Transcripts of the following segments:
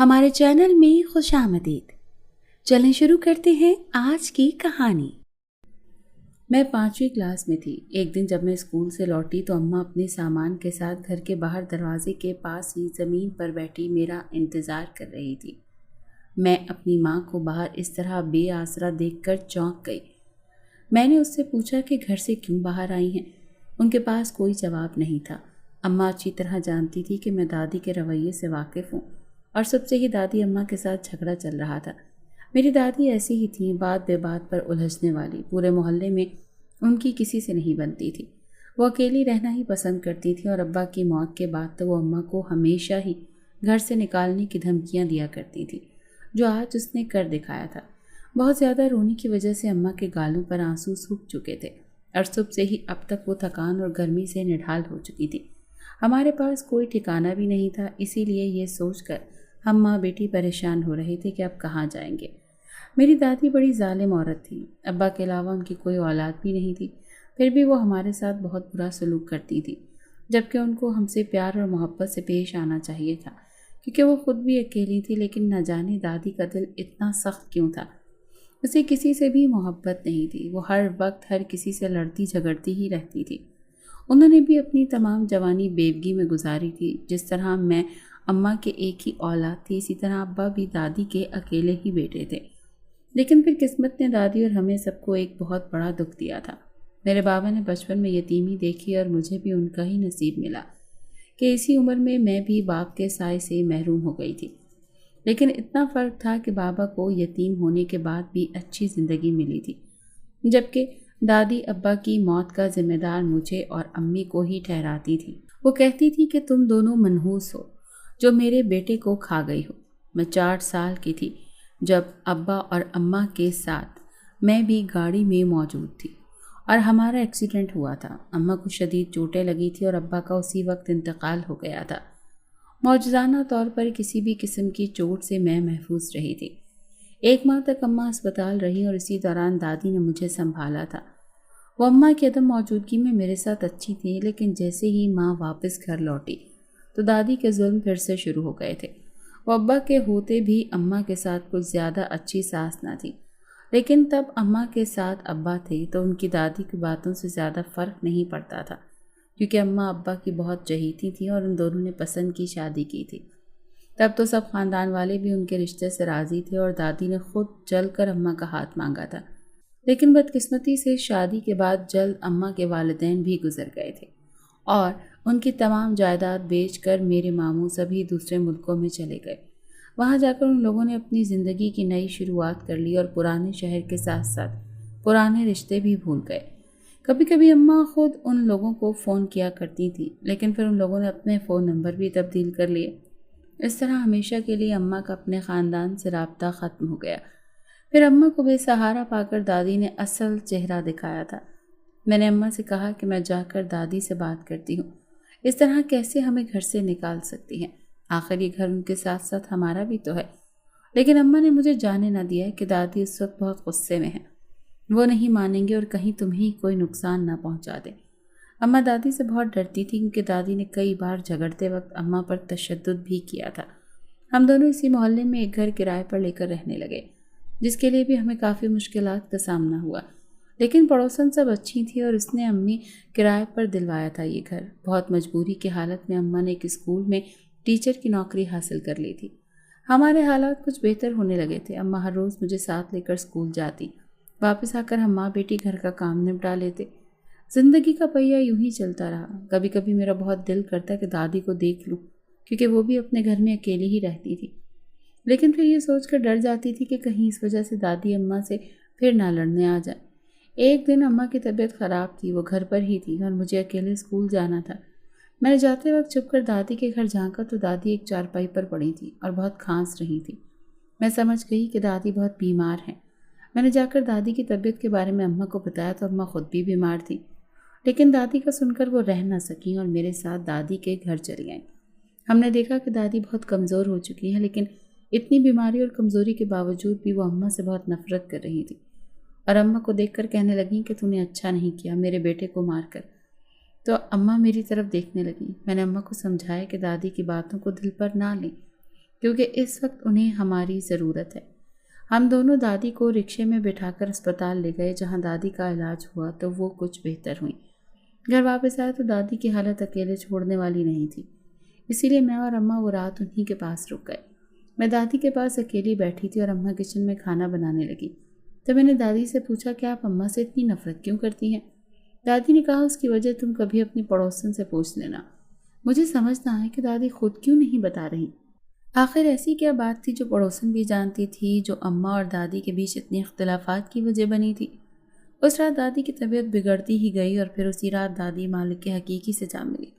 ہمارے چینل میں خوش آمدید۔ چلیں شروع کرتے ہیں آج کی کہانی۔ میں 5ویں کلاس میں تھی۔ ایک دن جب میں اسکول سے لوٹی تو اماں اپنے سامان کے ساتھ گھر کے باہر دروازے کے پاس ہی زمین پر بیٹھی میرا انتظار کر رہی تھی۔ میں اپنی ماں کو باہر اس طرح بے آسرا دیکھ کر چونک گئی۔ میں نے اس سے پوچھا کہ گھر سے کیوں باہر آئی ہیں؟ ان کے پاس کوئی جواب نہیں تھا۔ اماں اچھی طرح جانتی تھی کہ میں دادی کے رویے سے واقف ہوں، اور سب سے ہی دادی اماں کے ساتھ جھگڑا چل رہا تھا۔ میری دادی ایسی ہی تھیں، بات بے بات پر الجھنے والی۔ پورے محلے میں ان کی کسی سے نہیں بنتی تھی۔ وہ اکیلی رہنا ہی پسند کرتی تھی، اور ابا کی موت کے بعد تو وہ اماں کو ہمیشہ ہی گھر سے نکالنے کی دھمکیاں دیا کرتی تھی، جو آج اس نے کر دکھایا تھا۔ بہت زیادہ رونے کی وجہ سے اماں کے گالوں پر آنسو سوکھ چکے تھے، اور صبح سے ہی اب تک وہ تھکان اور گرمی سے نڈھال ہو چکی تھی۔ ہمارے پاس کوئی ٹھکانہ بھی نہیں تھا، اسی لیے یہ سوچ کر ہم ماں بیٹی پریشان ہو رہے تھے کہ اب کہاں جائیں گے۔ میری دادی بڑی ظالم عورت تھی۔ ابا کے علاوہ ان کی کوئی اولاد بھی نہیں تھی، پھر بھی وہ ہمارے ساتھ بہت برا سلوک کرتی تھی، جبکہ ان کو ہم سے پیار اور محبت سے پیش آنا چاہیے تھا، کیونکہ وہ خود بھی اکیلی تھی۔ لیکن نہ جانے دادی کا دل اتنا سخت کیوں تھا۔ اسے کسی سے بھی محبت نہیں تھی، وہ ہر وقت ہر کسی سے لڑتی جھگڑتی ہی رہتی تھی۔ انہوں نے بھی اپنی تمام جوانی بیوگی میں گزاری تھی۔ جس طرح میں اماں کے ایک ہی اولاد تھی، اسی طرح ابا بھی دادی کے اکیلے ہی بیٹے تھے۔ لیکن پھر قسمت نے دادی اور ہمیں سب کو ایک بہت بڑا دکھ دیا تھا۔ میرے بابا نے بچپن میں یتیمی دیکھی، اور مجھے بھی ان کا ہی نصیب ملا کہ اسی عمر میں بھی باپ کے سائے سے محروم ہو گئی تھی۔ لیکن اتنا فرق تھا کہ بابا کو یتیم ہونے کے بعد بھی اچھی زندگی ملی تھی، جبکہ دادی ابا کی موت کا ذمہ دار مجھے اور امی کو ہی ٹھہراتی تھی۔ وہ کہتی تھی کہ تم دونوں منحوس ہو، جو میرے بیٹے کو کھا گئی ہو۔ میں 4 سال کی تھی جب ابا اور اماں کے ساتھ میں بھی گاڑی میں موجود تھی، اور ہمارا ایکسیڈنٹ ہوا تھا۔ اماں کو شدید چوٹیں لگی تھی، اور ابا کا اسی وقت انتقال ہو گیا تھا۔ معجزانہ طور پر کسی بھی قسم کی چوٹ سے میں محفوظ رہی تھی۔ 1 ماہ تک اماں اسپتال رہی، اور اسی دوران دادی نے مجھے سنبھالا تھا۔ وہ اماں کی عدم موجودگی میں میرے ساتھ اچھی تھی، لیکن جیسے ہی ماں واپس گھر لوٹی تو دادی کے ظلم پھر سے شروع ہو گئے تھے۔ وہ ابا کے ہوتے بھی اماں کے ساتھ کچھ زیادہ اچھی ساس نہ تھی، لیکن تب اماں کے ساتھ ابا تھے تو ان کی دادی کی باتوں سے زیادہ فرق نہیں پڑتا تھا، کیونکہ اماں ابا کی بہت چہیتی تھیں، اور ان دونوں نے پسند کی شادی کی تھی۔ تب تو سب خاندان والے بھی ان کے رشتے سے راضی تھے، اور دادی نے خود چل کر اماں کا ہاتھ مانگا تھا۔ لیکن بدقسمتی سے شادی کے بعد جلد اماں کے والدین بھی گزر گئے تھے، اور ان کی تمام جائیداد بیچ کر میرے ماموں سبھی دوسرے ملکوں میں چلے گئے۔ وہاں جا کر ان لوگوں نے اپنی زندگی کی نئی شروعات کر لی، اور پرانے شہر کے ساتھ ساتھ پرانے رشتے بھی بھول گئے۔ کبھی کبھی اماں خود ان لوگوں کو فون کیا کرتی تھی، لیکن پھر ان لوگوں نے اپنے فون نمبر بھی تبدیل کر لیے۔ اس طرح ہمیشہ کے لیے اماں کا اپنے خاندان سے رابطہ ختم ہو گیا۔ پھر اماں کو بے سہارا پا کر دادی نے اصل چہرہ دکھایا تھا۔ میں نے اماں سے کہا کہ میں جا کر دادی سے بات کرتی ہوں، اس طرح کیسے ہمیں گھر سے نکال سکتی ہیں؟ آخر یہ گھر ان کے ساتھ ساتھ ہمارا بھی تو ہے۔ لیکن اماں نے مجھے جانے نہ دیا کہ دادی اس وقت بہت غصے میں ہیں، وہ نہیں مانیں گے اور کہیں تمہیں کوئی نقصان نہ پہنچا دیں۔ اماں دادی سے بہت ڈرتی تھی، کیونکہ دادی نے کئی بار جھگڑتے وقت اماں پر تشدد بھی کیا تھا۔ ہم دونوں اسی محلے میں ایک گھر کرائے پر لے کر رہنے لگے، جس کے لیے بھی ہمیں کافی مشکلات کا سامنا ہوا۔ لیکن پڑوسن سب اچھی تھی، اور اس نے امی کرائے پر دلوایا تھا یہ گھر۔ بہت مجبوری کی حالت میں اماں نے ایک اسکول میں ٹیچر کی نوکری حاصل کر لی تھی۔ ہمارے حالات کچھ بہتر ہونے لگے تھے۔ اماں ہر روز مجھے ساتھ لے کر اسکول جاتی، واپس آ کر ہم ماں بیٹی گھر کا کام نپٹا لیتے۔ زندگی کا پہیہ یوں ہی چلتا رہا۔ کبھی کبھی میرا بہت دل کرتا کہ دادی کو دیکھ لوں، کیونکہ وہ بھی اپنے گھر میں اکیلی ہی رہتی تھی، لیکن پھر یہ سوچ کر ڈر جاتی تھی کہ کہیں اس وجہ سے دادی اماں سے پھر نہ لڑنے آ جائے۔ ایک دن اماں کی طبیعت خراب تھی، وہ گھر پر ہی تھی، اور مجھے اکیلے اسکول جانا تھا۔ میں نے جاتے وقت چھپ کر دادی کے گھر جھانکا تو دادی ایک چارپائی پر پڑی تھی اور بہت کھانس رہی تھی۔ میں سمجھ گئی کہ دادی بہت بیمار ہیں۔ میں نے جا کر دادی کی طبیعت کے بارے میں اماں کو بتایا تو اماں خود بھی بیمار تھی، لیکن دادی کا سن کر وہ رہ نہ سکیں اور میرے ساتھ دادی کے گھر چلی گئیں۔ ہم نے دیکھا کہ دادی بہت کمزور ہو چکی ہیں، لیکن اتنی بیماری اور کمزوری کے باوجود بھی وہ اماں سے بہت نفرت کر رہی تھی، اور اماں کو دیکھ کر کہنے لگیں کہ تو نے اچھا نہیں کیا میرے بیٹے کو مار کر۔ تو اماں میری طرف دیکھنے لگیں۔ میں نے اماں کو سمجھایا کہ دادی کی باتوں کو دل پر نہ لیں، کیونکہ اس وقت انہیں ہماری ضرورت ہے۔ ہم دونوں دادی کو رکشے میں بٹھا کر اسپتال لے گئے، جہاں دادی کا علاج ہوا تو وہ کچھ بہتر ہوئیں۔ گھر واپس آئے تو دادی کی حالت اکیلے چھوڑنے والی نہیں تھی، اسی لیے میں اور اماں وہ رات انہی کے پاس رک گئے۔ میں دادی کے پاس اکیلی بیٹھی تھی اور اماں کچن میں کھانا بنانے لگی، تو میں نے دادی سے پوچھا کہ آپ اماں سے اتنی نفرت کیوں کرتی ہیں؟ دادی نے کہا اس کی وجہ تم کبھی اپنی پڑوسن سے پوچھ لینا۔ مجھے سمجھنا ہے کہ دادی خود کیوں نہیں بتا رہی۔ آخر ایسی کیا بات تھی جو پڑوسن بھی جانتی تھی، جو اماں اور دادی کے بیچ اتنے اختلافات کی وجہ بنی تھی؟ اس رات دادی کی طبیعت بگڑتی ہی گئی اور پھر اسی رات دادی مالک کے حقیقی سے جا ملی۔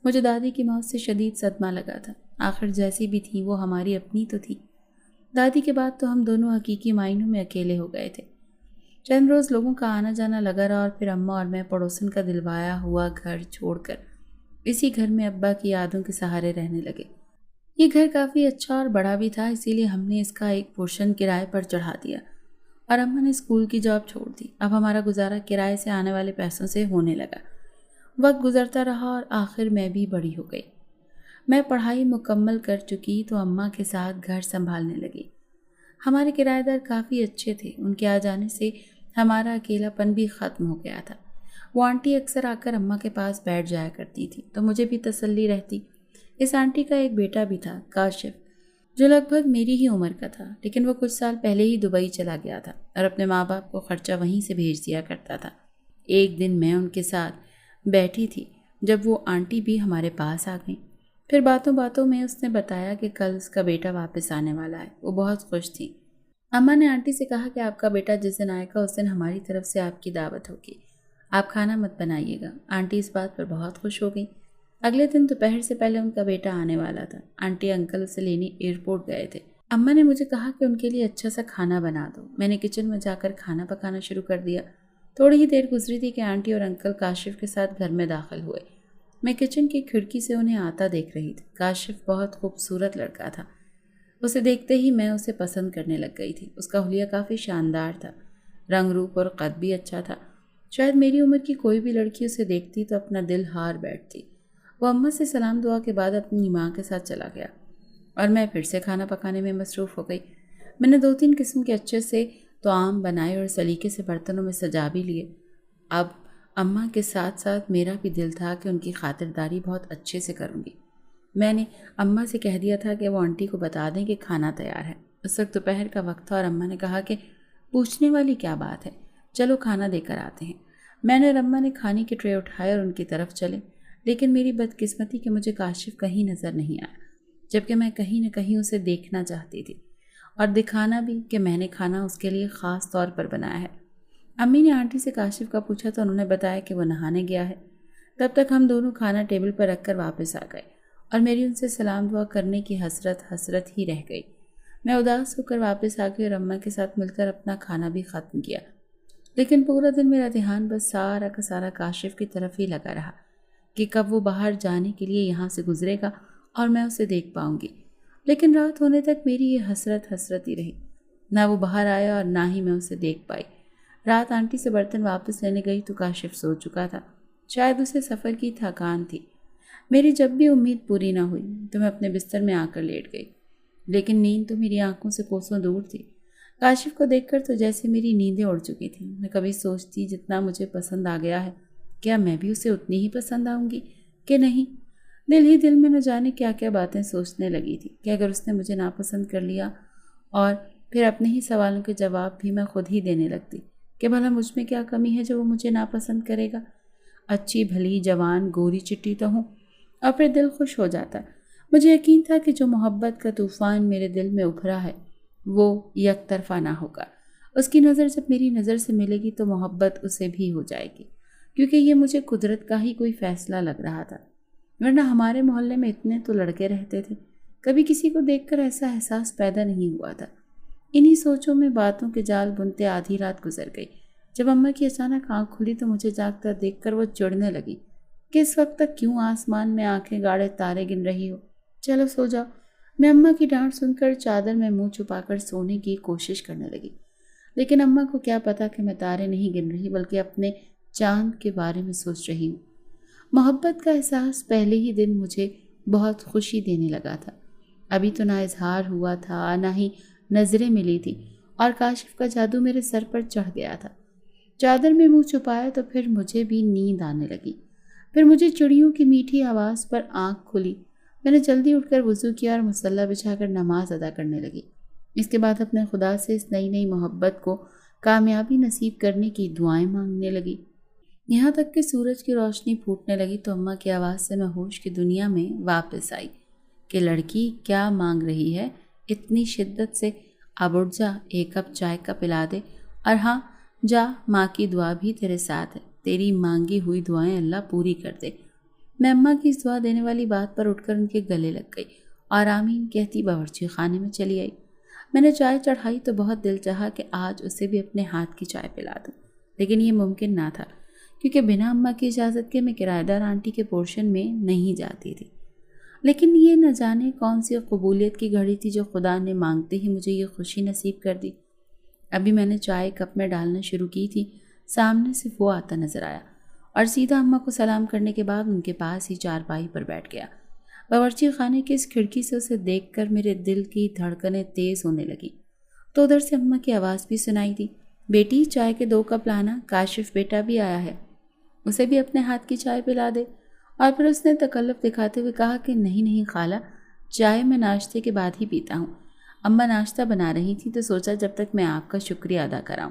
مجھے دادی کی موت سے شدید صدمہ لگا تھا، آخر جیسی بھی تھی وہ ہماری اپنی تو تھی۔ دادی کے بعد تو ہم دونوں حقیقی معنوں میں اکیلے ہو گئے تھے۔ چند روز لوگوں کا آنا جانا لگا رہا اور پھر اماں اور میں پڑوسن کا دلوایا ہوا گھر چھوڑ کر اسی گھر میں ابا کی یادوں کے سہارے رہنے لگے۔ یہ گھر کافی اچھا اور بڑا بھی تھا، اسی لیے ہم نے اس کا ایک پورشن کرائے پر چڑھا دیا اور اماں نے اسکول کی جاب چھوڑ دی۔ اب ہمارا گزارا کرائے سے آنے والے پیسوں سے ہونے لگا۔ وقت گزرتا رہا اور آخر میں بھی بڑی ہو گئی۔ میں پڑھائی مکمل کر چکی تو اماں کے ساتھ گھر سنبھالنے لگی۔ ہمارے کرایہ دار کافی اچھے تھے، ان کے آ جانے سے ہمارا اکیلا پن بھی ختم ہو گیا تھا۔ وہ آنٹی اکثر آ کر اماں کے پاس بیٹھ جایا کرتی تھی تو مجھے بھی تسلی رہتی۔ اس آنٹی کا ایک بیٹا بھی تھا، کاشف، جو لگ بھگ میری ہی عمر کا تھا، لیکن وہ کچھ سال پہلے ہی دبئی چلا گیا تھا اور اپنے ماں باپ کو خرچہ وہیں سے بھیج دیا کرتا تھا۔ ایک دن میں ان کے ساتھ بیٹھی تھی جب وہ آنٹی بھی ہمارے پاس آ گئیں۔ پھر باتوں باتوں میں اس نے بتایا کہ کل اس کا بیٹا واپس آنے والا ہے۔ وہ بہت خوش تھی۔ اماں نے آنٹی سے کہا کہ آپ کا بیٹا جس دن آئے گا اس دن ہماری طرف سے آپ کی دعوت ہوگی، آپ کھانا مت بنائیے گا۔ آنٹی اس بات پر بہت خوش ہو گئی۔ اگلے دن دوپہر سے پہلے ان کا بیٹا آنے والا تھا۔ آنٹی انکل اسے لینے ایئرپورٹ گئے تھے۔ اماں نے مجھے کہا کہ ان کے لیے اچھا سا کھانا بنا دو۔ میں نے کچن میں جا کر کھانا پکانا شروع کر دیا۔ تھوڑی ہی دیر گزری تھی کہ آنٹی اور انکل کاشف کے ساتھ گھر میں داخل ہوئے۔ میں کچن کی کھڑکی سے انہیں آتا دیکھ رہی تھی۔ کاشف بہت خوبصورت لڑکا تھا۔ اسے دیکھتے ہی میں اسے پسند کرنے لگ گئی تھی۔ اس کا حلیہ کافی شاندار تھا، رنگ روپ اور قد بھی اچھا تھا۔ شاید میری عمر کی کوئی بھی لڑکی اسے دیکھتی تو اپنا دل ہار بیٹھتی۔ وہ اماں سے سلام دعا کے بعد اپنی ماں کے ساتھ چلا گیا اور میں پھر سے کھانا پکانے میں مصروف ہو گئی۔ میں نے 2-3 قسم کے اچھے سے طعام بنائے اور سلیقے سے برتنوں میں سجا بھی لیے۔ اب اماں کے ساتھ ساتھ میرا بھی دل تھا کہ ان کی خاطرداری بہت اچھے سے کروں گی۔ میں نے اماں سے کہہ دیا تھا کہ وہ آنٹی کو بتا دیں کہ کھانا تیار ہے۔ اس وقت دوپہر کا وقت تھا اور اماں نے کہا کہ پوچھنے والی کیا بات ہے، چلو کھانا دے کر آتے ہیں۔ میں نے اور اماں نے کھانے کے ٹرے اٹھائے اور ان کی طرف چلے، لیکن میری بدقسمتی کہ مجھے کاشف کہیں نظر نہیں آیا، جبکہ میں کہیں نہ کہیں اسے دیکھنا چاہتی تھی اور دکھانا بھی کہ میں نے کھانا اس کے لیے خاص طور پر بنایا ہے۔ امی نے آنٹی سے کاشف کا پوچھا تو انہوں نے بتایا کہ وہ نہانے گیا ہے۔ تب تک ہم دونوں کھانا ٹیبل پر رکھ کر واپس آ گئے اور میری ان سے سلام دعا کرنے کی حسرت ہی رہ گئی۔ میں اداس ہو کر واپس آ گئی اور اماں کے ساتھ مل کر اپنا کھانا بھی ختم کیا، لیکن پورا دن میرا دھیان بس سارا کا سارا کاشف کی طرف ہی لگا رہا کہ کب وہ باہر جانے کے لیے یہاں سے گزرے گا اور میں اسے دیکھ پاؤں گی۔ لیکن رات ہونے تک میری یہ حسرت ہی رہی، نہ وہ باہر آیا اور نہ ہی میں اسے دیکھ پائی۔ رات آنٹی سے برتن واپس لینے گئی تو کاشف سو چکا تھا، شاید اسے سفر کی تھکان تھی۔ میری جب بھی امید پوری نہ ہوئی تو میں اپنے بستر میں آ کر لیٹ گئی، لیکن نیند تو میری آنکھوں سے کوسوں دور تھی۔ کاشف کو دیکھ کر تو جیسے میری نیندیں اڑ چکی تھیں۔ میں کبھی سوچتی جتنا مجھے پسند آ گیا ہے، کیا میں بھی اسے اتنی ہی پسند آؤں گی کہ نہیں؟ دل ہی دل میں نہ جانے کیا کیا باتیں سوچنے لگی تھی کہ اگر اس نے مجھے ناپسند کر لیا اور پھر اپنے ہی سوالوں کے جواب بھی میں خود ہی دینے لگتی کہ بھلا مجھ میں کیا کمی ہے جو وہ مجھے ناپسند کرے گا؟ اچھی بھلی جوان گوری چٹی تو ہوں، اور پھر دل خوش ہو جاتا۔ مجھے یقین تھا کہ جو محبت کا طوفان میرے دل میں ابھرا ہے وہ یک طرفہ نہ ہوگا۔ اس کی نظر جب میری نظر سے ملے گی تو محبت اسے بھی ہو جائے گی، کیونکہ یہ مجھے قدرت کا ہی کوئی فیصلہ لگ رہا تھا۔ ورنہ ہمارے محلے میں اتنے تو لڑکے رہتے تھے، کبھی کسی کو دیکھ کر ایسا احساس پیدا نہیں ہوا تھا۔ انہی سوچوں میں باتوں کے جال بنتے آدھی رات گزر گئی۔ جب اماں کی اچانک آنکھ کھلی تو مجھے جاگتا دیکھ کر وہ چڑھنے لگی کہ اس وقت تک کیوں آسمان میں آنکھیں گاڑے تارے گن رہی ہو، چلو سو جاؤ۔ میں اماں کی ڈانٹ سن کر چادر میں منہ چھپا کر سونے کی کوشش کرنے لگی، لیکن اماں کو کیا پتا کہ میں تارے نہیں گن رہی بلکہ اپنے چاند کے بارے میں سوچ رہی ہوں۔ محبت کا احساس پہلے ہی دن مجھے بہت خوشی دینے لگا تھا۔ ابھی تو نہ اظہار ہوا تھا نہ ہی نظریں ملی تھی، اور کاشف کا جادو میرے سر پر چڑھ گیا تھا۔ چادر میں منہ چھپایا تو پھر مجھے بھی نیند آنے لگی۔ پھر مجھے چڑیوں کی میٹھی آواز پر آنکھ کھلی۔ میں نے جلدی اٹھ کر وضو کیا اور مصلی بچھا کر نماز ادا کرنے لگی۔ اس کے بعد اپنے خدا سے اس نئی محبت کو کامیابی نصیب کرنے کی دعائیں مانگنے لگی۔ یہاں تک کہ سورج کی روشنی پھوٹنے لگی تو اماں کی آواز سے میں ہوش کی دنیا میں واپس آئی کہ لڑکی کیا مانگ رہی ہے اتنی شدت سے؟ اب اٹھ جا، ایک کپ چائے کا پلا دے، اور ہاں جا، ماں کی دعا بھی تیرے ساتھ ہے، تیری مانگی ہوئی دعائیں اللہ پوری کر دے۔ میں اماں کی اس دعا دینے والی بات پر اٹھ کر ان کے گلے لگ گئی اور آمین کہتی باورچی خانے میں چلی آئی۔ میں نے چائے چڑھائی تو بہت دل چاہا کہ آج اسے بھی اپنے ہاتھ کی چائے پلا دوں، لیکن یہ ممکن نہ تھا کیونکہ بنا اماں کی اجازت کے میں کرایہ دار آنٹی کے پورشن میں نہیں جاتی تھی۔ لیکن یہ نہ جانے کون سی قبولیت کی گھڑی تھی جو خدا نے مانگتے ہی مجھے یہ خوشی نصیب کر دی۔ ابھی میں نے چائے کپ میں ڈالنا شروع کی تھی، سامنے سے وہ آتا نظر آیا اور سیدھا اماں کو سلام کرنے کے بعد ان کے پاس ہی چارپائی پر بیٹھ گیا۔ باورچی خانے کی اس کھڑکی سے اسے دیکھ کر میرے دل کی دھڑکنیں تیز ہونے لگی تو ادھر سے اماں کی آواز بھی سنائی دی، بیٹی چائے کے 2 کپ لانا، کاشف بیٹا بھی آیا ہے، اسے بھی اپنے ہاتھ کی چائے پلا دے۔ اور پھر اس نے تکلف دکھاتے ہوئے کہا کہ نہیں خالہ، چائے میں ناشتے کے بعد ہی پیتا ہوں۔ اماں ناشتہ بنا رہی تھی تو سوچا جب تک میں آپ کا شکریہ ادا کراؤں۔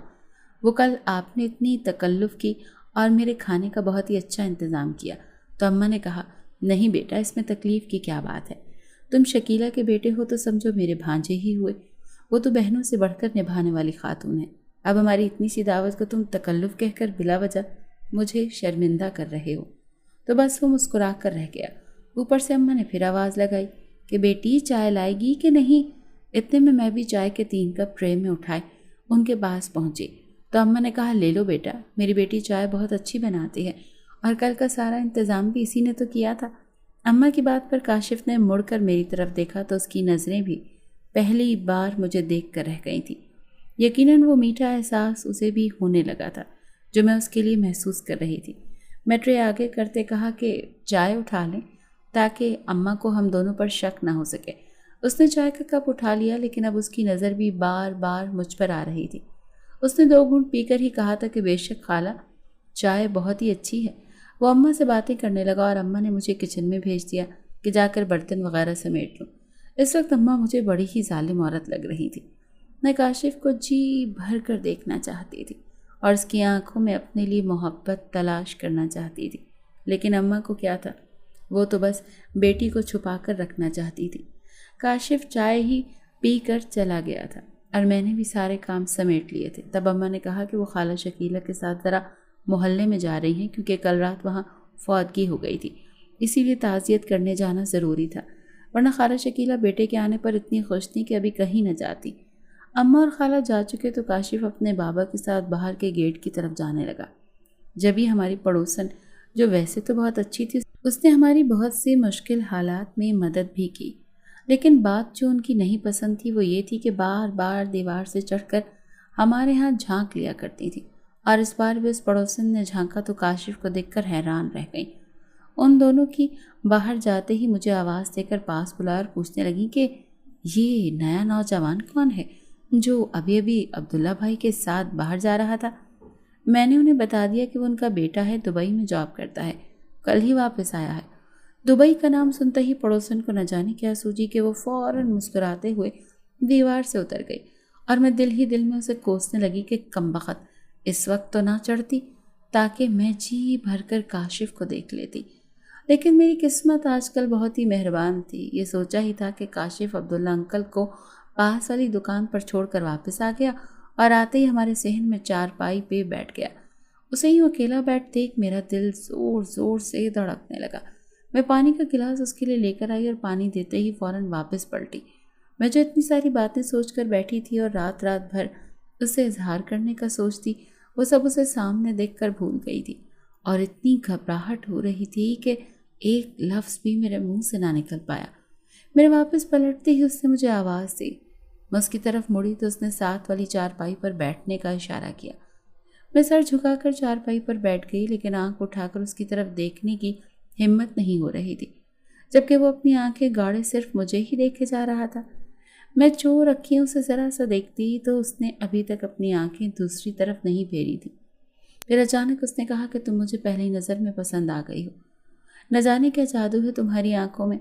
وہ کل آپ نے اتنی تکلف کی اور میرے کھانے کا بہت ہی اچھا انتظام کیا۔ تو اماں نے کہا نہیں بیٹا، اس میں تکلیف کی کیا بات ہے، تم شکیلہ کے بیٹے ہو تو سمجھو میرے بھانجے ہی ہوئے، وہ تو بہنوں سے بڑھ کر نبھانے والی خاتون ہے۔ اب ہماری اتنی سی دعوت کو تم تکلف کہہ کر بلا وجہ مجھے شرمندہ کر رہے ہو۔ تو بس وہ مسکرا کر رہ گیا۔ اوپر سے اماں نے پھر آواز لگائی کہ بیٹی چائے لائے گی کہ نہیں؟ اتنے میں بھی چائے کے 3 کپ ٹرے میں اٹھائے ان کے پاس پہنچی تو اماں نے کہا لے لو بیٹا، میری بیٹی چائے بہت اچھی بناتی ہے اور کل کا سارا انتظام بھی اسی نے تو کیا تھا۔ اماں کی بات پر کاشف نے مڑ کر میری طرف دیکھا تو اس کی نظریں بھی پہلی بار مجھے دیکھ کر رہ گئی تھیں۔ یقیناً وہ میٹھا احساس اسے بھی ہونے لگا تھا جو میں اس کے لیے محسوس کر رہی تھی۔ میں ٹرے آگے کرتے کہا کہ چائے اٹھا لیں تاکہ اماں کو ہم دونوں پر شک نہ ہو سکے۔ اس نے چائے کا کپ اٹھا لیا لیکن اب اس کی نظر بھی بار بار مجھ پر آ رہی تھی۔ اس نے 2 گھونٹ پی کر ہی کہا تھا کہ بے شک خالہ چائے بہت ہی اچھی ہے۔ وہ اماں سے باتیں کرنے لگا اور اماں نے مجھے کچن میں بھیج دیا کہ جا کر برتن وغیرہ سمیٹ لوں۔ اس وقت اماں مجھے بڑی ہی ظالم عورت لگ رہی تھی۔ میں کاشف کو جی بھر کر دیکھنا چاہتی تھی اور اس کی آنکھوں میں اپنے لیے محبت تلاش کرنا چاہتی تھی، لیکن اماں کو کیا تھا، وہ تو بس بیٹی کو چھپا کر رکھنا چاہتی تھی۔ کاشف چائے ہی پی کر چلا گیا تھا اور میں نے بھی سارے کام سمیٹ لیے تھے۔ تب اماں نے کہا کہ وہ خالہ شکیلہ کے ساتھ ذرا محلے میں جا رہی ہیں کیونکہ کل رات وہاں فوتگی ہو گئی تھی، اسی لیے تعزیت کرنے جانا ضروری تھا، ورنہ خالہ شکیلہ بیٹے کے آنے پر اتنی خوش تھی کہ ابھی کہیں نہ جاتی۔ اماں اور خالہ جا چکے تو کاشف اپنے بابا کے ساتھ باہر کے گیٹ کی طرف جانے لگا۔ جبھی ہماری پڑوسن جو ویسے تو بہت اچھی تھی، اس نے ہماری بہت سی مشکل حالات میں مدد بھی کی، لیکن بات جو ان کی نہیں پسند تھی وہ یہ تھی کہ بار بار دیوار سے چڑھ کر ہمارے ہاں جھانک لیا کرتی تھی، اور اس بار بھی اس پڑوسن نے جھانکا تو کاشف کو دیکھ کر حیران رہ گئی۔ ان دونوں کی باہر جاتے ہی مجھے آواز دے کر پاس بلا اور پوچھنے لگی کہ یہ نیا نوجوان کون ہے جو ابھی عبداللہ بھائی کے ساتھ باہر جا رہا تھا۔ میں نے انہیں بتا دیا کہ وہ ان کا بیٹا ہے، دبئی میں جاب کرتا ہے، کل ہی واپس آیا ہے۔ دبئی کا نام سنتے ہی پڑوسن کو نہ جانے کیا سوجی کہ وہ فوراً مسکراتے ہوئے دیوار سے اتر گئی، اور میں دل ہی دل میں اسے کوسنے لگی کہ کمبخت اس وقت تو نہ چڑھتی تاکہ میں جی بھر کر کاشف کو دیکھ لیتی۔ لیکن میری قسمت آج کل بہت ہی مہربان تھی، یہ سوچا ہی تھا کہ کاشف عبداللہ انکل کو پاس والی دکان پر چھوڑ کر واپس آ گیا اور آتے ہی ہمارے صحن میں چارپائی پہ بیٹھ گیا۔ اسے ہی اکیلا بیٹھ دیکھ میرا دل زور زور سے دھڑکنے لگا۔ میں پانی کا گلاس اس کے لیے لے کر آئی اور پانی دیتے ہی فوراً واپس پلٹی۔ میں جو اتنی ساری باتیں سوچ کر بیٹھی تھی اور رات بھر اس سے اظہار کرنے کا سوچتی، وہ سب اسے سامنے دیکھ کر بھول گئی تھی، اور اتنی گھبراہٹ ہو رہی تھی کہ ایک لفظ بھی میرے منہ سے نہ نکل پایا۔ میرے واپس پلٹتے ہی اس نے مجھے آواز دی۔ میں اس کی طرف مڑی تو اس نے ساتھ والی چارپائی پر بیٹھنے کا اشارہ کیا۔ میں سر جھکا کر چارپائی پر بیٹھ گئی، لیکن آنکھ اٹھا کر اس کی طرف دیکھنے کی ہمت نہیں ہو رہی تھی۔ جبکہ وہ اپنی آنکھیں گاڑے صرف مجھے ہی دیکھے جا رہا تھا۔ میں چور اکھیوں سے ذرا سا دیکھتی تو اس نے ابھی تک اپنی آنکھیں دوسری طرف نہیں پھیری تھی۔ پھر اچانک اس نے کہا کہ تم مجھے پہلی نظر میں پسند آ گئی ہو۔ نہ جانے کیا جادو ہے تمہاری آنکھوں میں،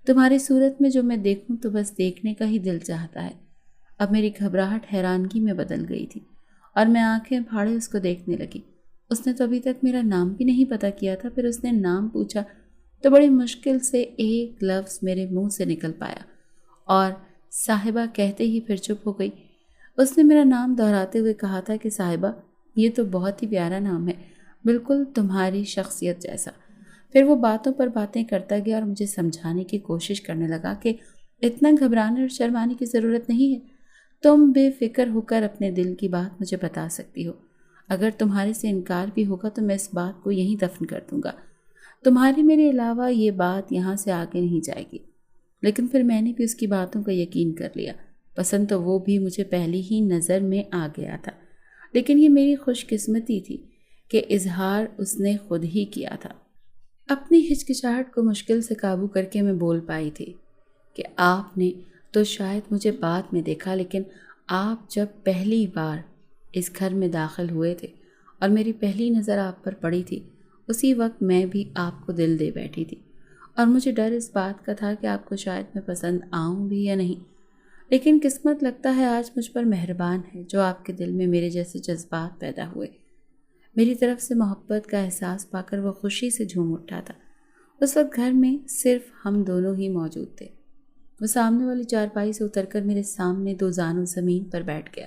تمہاری صورت میں جو میں دیکھوں تو بس دیکھنے کا ہی دل چاہتا ہے۔ اب میری گھبراہٹ حیرانگی میں بدل گئی تھی اور میں آنکھیں پھاڑے اس کو دیکھنے لگی۔ اس نے تو ابھی تک میرا نام بھی نہیں پتہ کیا تھا، پھر اس نے نام پوچھا تو بڑی مشکل سے ایک لفظ میرے منہ سے نکل پایا اور صاحبہ کہتے ہی پھر چپ ہو گئی۔ اس نے میرا نام دہراتے ہوئے کہا تھا کہ صاحبہ، یہ تو بہت ہی پیارا نام ہے، بالکل تمہاری شخصیت جیسا۔ پھر وہ باتوں پر باتیں کرتا گیا اور مجھے سمجھانے کی کوشش کرنے لگا کہ اتنا گھبرانے اور شرمانے کی ضرورت نہیں ہے، تم بے فکر ہو کر اپنے دل کی بات مجھے بتا سکتی ہو۔ اگر تمہارے سے انکار بھی ہوگا تو میں اس بات کو یہیں دفن کر دوں گا، تمہارے میرے علاوہ یہ بات یہاں سے آگے نہیں جائے گی۔ لیکن پھر میں نے بھی اس کی باتوں کا یقین کر لیا۔ پسند تو وہ بھی مجھے پہلی ہی نظر میں آ گیا تھا، لیکن یہ میری خوش قسمتی تھی کہ اظہار اس نے خود ہی کیا تھا۔ اپنی ہچکچاہٹ کو مشکل سے قابو کر کے میں بول پائی تھی کہ آپ نے تو شاید مجھے بعد میں دیکھا، لیکن آپ جب پہلی بار اس گھر میں داخل ہوئے تھے اور میری پہلی نظر آپ پر پڑی تھی، اسی وقت میں بھی آپ کو دل دے بیٹھی تھی، اور مجھے ڈر اس بات کا تھا کہ آپ کو شاید میں پسند آؤں بھی یا نہیں۔ لیکن قسمت لگتا ہے آج مجھ پر مہربان ہے جو آپ کے دل میں میرے جیسے جذبات پیدا ہوئے۔ میری طرف سے محبت کا احساس پا کر وہ خوشی سے جھوم اٹھا تھا۔ اس وقت گھر میں صرف ہم دونوں ہی موجود تھے۔ وہ سامنے والی چارپائی سے اتر کر میرے سامنے دو زانوں زمین پر بیٹھ گیا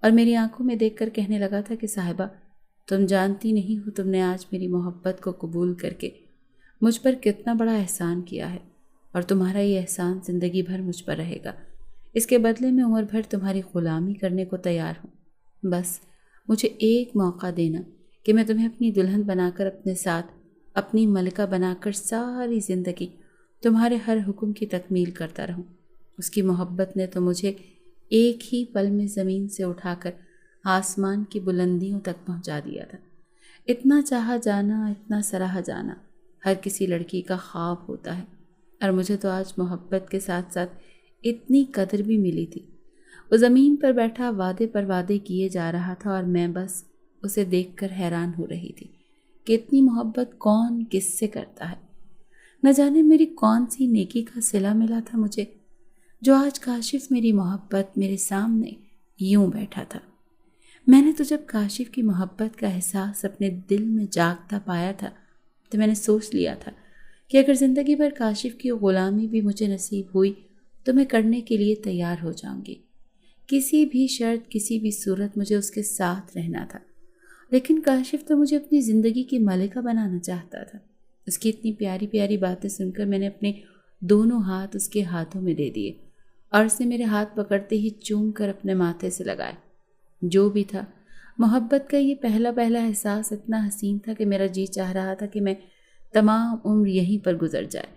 اور میری آنکھوں میں دیکھ کر کہنے لگا تھا کہ صاحبہ، تم جانتی نہیں ہو تم نے آج میری محبت کو قبول کر کے مجھ پر کتنا بڑا احسان کیا ہے، اور تمہارا یہ احسان زندگی بھر مجھ پر رہے گا۔ اس کے بدلے میں عمر بھر تمہاری غلامی کرنے کو تیار ہوں۔ بس مجھے ایک موقع دینا کہ میں تمہیں اپنی دلہن بنا کر اپنے ساتھ، اپنی ملکہ بنا کر ساری زندگی تمہارے ہر حکم کی تکمیل کرتا رہوں۔ اس کی محبت نے تو مجھے ایک ہی پل میں زمین سے اٹھا کر آسمان کی بلندیوں تک پہنچا دیا تھا۔ اتنا چاہا جانا، اتنا سراہا جانا ہر کسی لڑکی کا خواب ہوتا ہے، اور مجھے تو آج محبت کے ساتھ ساتھ اتنی قدر بھی ملی تھی۔ وہ زمین پر بیٹھا وعدے پر وعدے کیے جا رہا تھا اور میں بس اسے دیکھ کر حیران ہو رہی تھی کہ اتنی محبت کون کس سے کرتا ہے۔ نہ جانے میری کون سی نیکی کا صلہ ملا تھا مجھے، جو آج کاشف میری محبت میرے سامنے یوں بیٹھا تھا۔ میں نے تو جب کاشف کی محبت کا احساس اپنے دل میں جاگتا پایا تھا تو میں نے سوچ لیا تھا کہ اگر زندگی بھر کاشف کی غلامی بھی مجھے نصیب ہوئی تو میں کرنے کے لیے تیار ہو جاؤں گی۔ کسی بھی شرط، کسی بھی صورت مجھے اس کے ساتھ رہنا تھا۔ لیکن کاشف تو مجھے اپنی زندگی کی ملکہ بنانا چاہتا تھا۔ اس کی اتنی پیاری پیاری باتیں سن کر میں نے اپنے دونوں ہاتھ اس کے ہاتھوں میں دے دیے اور اس نے میرے ہاتھ پکڑتے ہی چوم کر اپنے ماتھے سے لگائے۔ جو بھی تھا، محبت کا یہ پہلا احساس اتنا حسین تھا کہ میرا جی چاہ رہا تھا کہ میں تمام عمر یہیں پر گزر جائے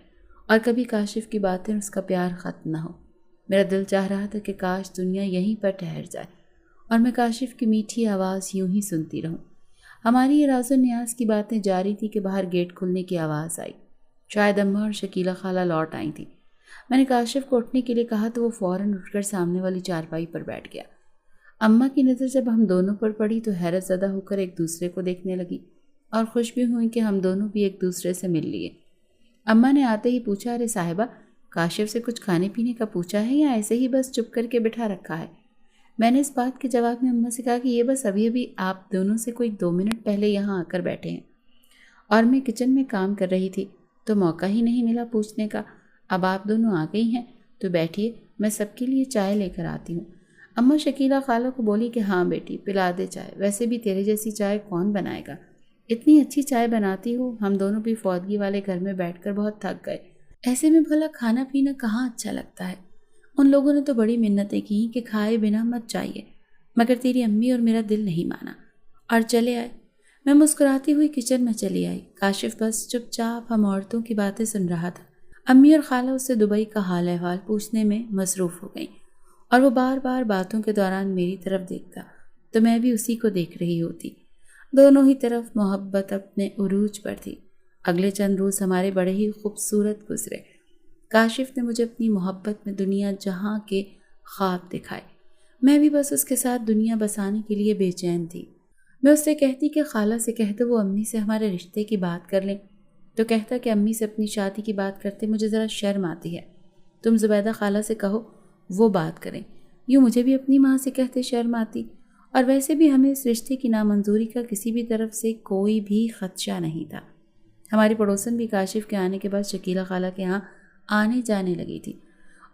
اور کبھی کاشف کی باتیں اس کا پیار ختم نہ ہو۔ میرا دل چاہ رہا تھا کہ کاش دنیا یہیں پر ٹھہر جائے اور میں کاشف کی میٹھی آواز یوں ہی سنتی رہوں۔ ہماری یہ راز و نیاز کی باتیں جاری تھی کہ باہر گیٹ کھلنے کی آواز آئی۔ شاید اماں اور شکیلہ خالہ لوٹ آئی تھیں۔ میں نے کاشف کو اٹھنے کے لیے کہا تو وہ فوراً اٹھ کر سامنے والی چارپائی پر بیٹھ گیا۔ اماں کی نظر جب ہم دونوں پر پڑی تو حیرت زدہ ہو کر ایک دوسرے کو دیکھنے لگی اور خوش بھی ہوئی کہ ہم دونوں بھی ایک دوسرے سے مل لیے۔ اماں نے آتے ہی پوچھا، ارے صاحبہ، کاشف سے کچھ کھانے پینے کا پوچھا ہے یا ایسے ہی بس چپ کر کے بٹھا رکھا ہے؟ میں نے اس بات کے جواب میں اماں سے کہا کہ یہ بس ابھی آپ دونوں سے کوئی 2 منٹ پہلے یہاں آ کر بیٹھے ہیں اور میں کچن میں کام کر رہی تھی تو موقع ہی نہیں ملا پوچھنے کا۔ اب آپ دونوں آ گئی ہیں تو بیٹھیے، میں سب کے لیے چائے لے کر آتی ہوں۔ اماں شکیلہ خالہ کو بولی کہ ہاں بیٹی، پلا دے چائے، ویسے بھی تیرے جیسی چائے کون بنائے گا، اتنی اچھی چائے بناتی ہو۔ ہم دونوں بھی فوتگی والے گھر میں بیٹھ کر بہت تھک گئے، ایسے میں بھلا کھانا پینا کہاں اچھا لگتا ہے۔ ان لوگوں نے تو بڑی منتیں کی کہ کھائے بنا مت چاہیے، مگر تیری امی اور میرا دل نہیں مانا اور چلے آئے۔ میں مسکراتی ہوئی کچن میں چلی آئی۔ کاشف بس چپ چاپ ہم عورتوں کی باتیں سن رہا تھا۔ امی اور خالہ اس سے دبئی کا حال احوال پوچھنے میں مصروف ہو گئیں اور وہ بار بار باتوں کے دوران میری طرف دیکھتا تو میں بھی اسی کو دیکھ رہی ہوتی۔ دونوں ہی طرف محبت اپنے عروج پر تھی اگلے چند روز ہمارے بڑے ہی خوبصورت گزرے۔ کاشف نے مجھے اپنی محبت میں دنیا جہاں کے خواب دکھائے۔ میں بھی بس اس کے ساتھ دنیا بسانے کے لیے بے چین تھی۔ میں اس سے کہتی کہ خالہ سے کہہ دو وہ امی سے ہمارے رشتے کی بات کر لیں، تو کہتا کہ امی سے اپنی شادی کی بات کرتے مجھے ذرا شرم آتی ہے، تم زبیدہ خالہ سے کہو وہ بات کریں۔ یوں مجھے بھی اپنی ماں سے کہتے شرم آتی، اور ویسے بھی ہمیں اس رشتے کی نامنظوری کا کسی بھی طرف سے کوئی بھی خدشہ نہیں تھا۔ ہماری پڑوسن بھی کاشف کے آنے کے بعد شکیلہ خالہ کے ہاں آنے جانے لگی تھی۔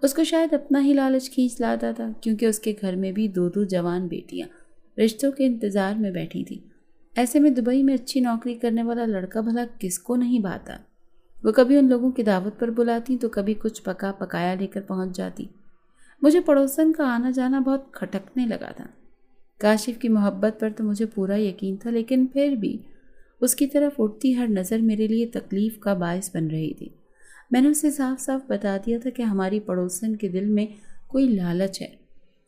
اس کو شاید اپنا ہی لالچ کھینچ لاتا تھا، کیونکہ اس کے گھر میں بھی دو جوان بیٹیاں رشتوں کے انتظار میں بیٹھی تھیں۔ ایسے میں دبئی میں اچھی نوکری کرنے والا لڑکا بھلا کس کو نہیں بھاتا۔ وہ کبھی ان لوگوں کی دعوت پر بلاتی تو کبھی کچھ پکا پکایا لے کر پہنچ جاتی۔ مجھے پڑوسن کا آنا جانا بہت کھٹکنے لگا تھا۔ کاشف کی محبت پر تو مجھے پورا یقین تھا، لیکن پھر بھی اس کی طرف اٹھتی ہر نظر میرے لیے تکلیف کا باعث بن رہی تھی۔ میں نے اسے صاف صاف بتا دیا تھا کہ ہماری پڑوسن کے دل میں کوئی لالچ ہے،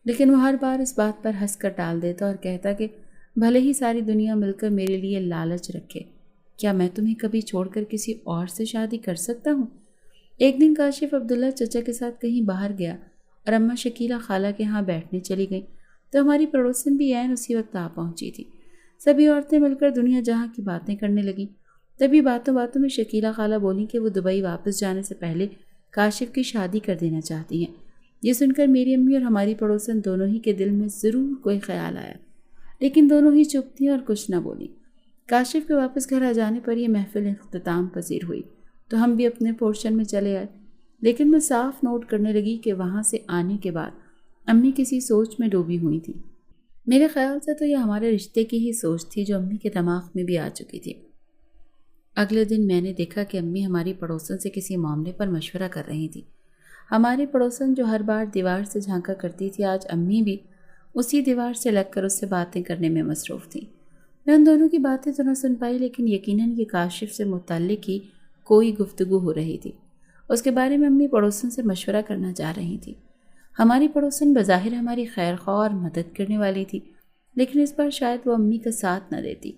لیکن وہ ہر بار اس بات پر ہنس کر ٹال دیتا اور کہتا کہ بھلے ہی ساری دنیا مل کر میرے لیے لالچ رکھے، کیا میں تمہیں کبھی چھوڑ کر کسی اور سے شادی کر سکتا ہوں؟ ایک دن کاشف عبداللہ چچا کے ساتھ کہیں باہر گیا اور اماں شکیلہ خالہ کے ہاں بیٹھنے چلی گئی، تو ہماری پڑوسن بھی عین اسی وقت آ پہنچی تھی۔ سبھی عورتیں مل کر دنیا جہاں کی باتیں کرنے لگیں۔ تبھی باتوں باتوں میں شکیلہ خالہ بولی کہ وہ دبئی واپس جانے سے پہلے کاشف کی شادی کر دینا چاہتی ہیں۔ یہ سن کر میری امی اور ہماری پڑوسن دونوں ہی کے دل میں ضرور کوئی خیال آیا، لیکن دونوں ہی چپ تھیں اور کچھ نہ بولی۔ کاشف کے واپس گھر آ جانے پر یہ محفل اختتام پذیر ہوئی، تو ہم بھی اپنے پورشن میں چلے آئے، لیکن میں صاف نوٹ کرنے لگی کہ وہاں سے آنے کے بعد امی کسی سوچ میں ڈوبی ہوئی تھی۔ میرے خیال سے تو یہ ہمارے رشتے کی ہی سوچ تھی جو امی کے دماغ میں بھی آ چکی تھی۔ اگلے دن میں نے دیکھا کہ امی ہماری پڑوسن سے کسی معاملے پر مشورہ کر رہی تھی۔ ہماری پڑوسن جو ہر بار دیوار سے جھانکا کرتی تھی، آج امی بھی اسی دیوار سے لگ کر اس سے باتیں کرنے میں مصروف تھیں۔ میں ان دونوں کی باتیں تو نہ سن پائی، لیکن یقیناً یہ کاشف سے متعلق ہی کوئی گفتگو ہو رہی تھی۔ اس کے بارے میں امی پڑوسن سے مشورہ کرنا چاہ رہی تھی۔ ہماری پڑوسن بظاہر ہماری خیر خواہ اور مدد کرنے والی تھی، لیکن اس بار شاید وہ امی کا ساتھ نہ دیتی۔